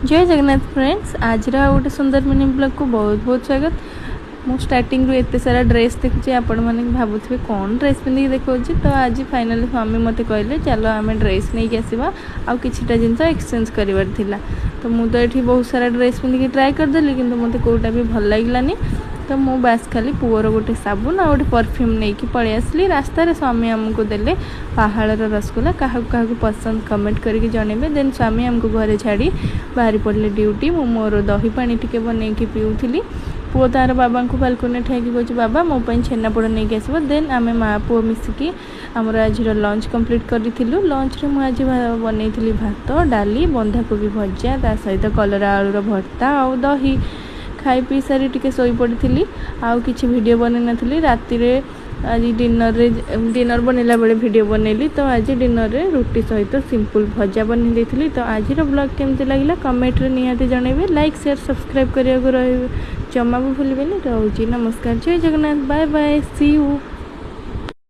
जय जगन्नाथ फ्रेंड्स, आज गोटे सुंदर मिनी ब्लॉग को बहुत बहुत स्वागत। मु स्टार्टिंग रू एत सारा ड्रेस देखुचे, आपण मैंने भावुथे कौन ड्रेस पिंधिक देखा। तो आज फाइनाली स्वामी मत कहले चलो आम ड्रेस नहीं कि आसवा आउ किछिटा जिनस एक्सचेंज करार थिला। तो मुझे ये बहुत सारा ड्रेस पिंधिक ट्राए करदेली, किंतु मत कोटा भी भल लगिलानी। तो मु बास खाली पुअर गोटे साबुन आ गोटे परफ्यूम नहीं पलि आसली। रास्तार स्वामी आमको देले पहाड़ रसगुल्ला, क्या क्या पसंद कमेंट करके जनइबे। देन स्वामी आमको घरे छाड़ी बाहरी पड़े ड्यूटी। मु मोर दही पानी टिके बनईकी पीऊली। पुओ तार बाबा को बालकोनी ठाई कहे बाबा मो छेनापोड़ नहीं आसब। देन आम माँ पुओ मिसिकी आमर आज लंच कंप्लीट करूँ। लंच रे मुझे आज बनई भात डाली बंधाकोबी भजा, ता सहित कलरा आलूर भर्ता आउ दही खाई पी सारी टिके शोई पड़ी। आउ किछि वीडियो बन नी राति रे। आज डिनर बनैला बेले वीडियो बनैली। तो आज डिनर रे रुटी सहित सिंपल भजा बन देती। तो आज ब्लॉग केमती लगे कमेंट रे निहाती जनइबे। लाइक शेयर सब्सक्राइब करने को जमा भी भूलबेनी। रोची नमस्कार, जय Jagannath, bye bye, see you.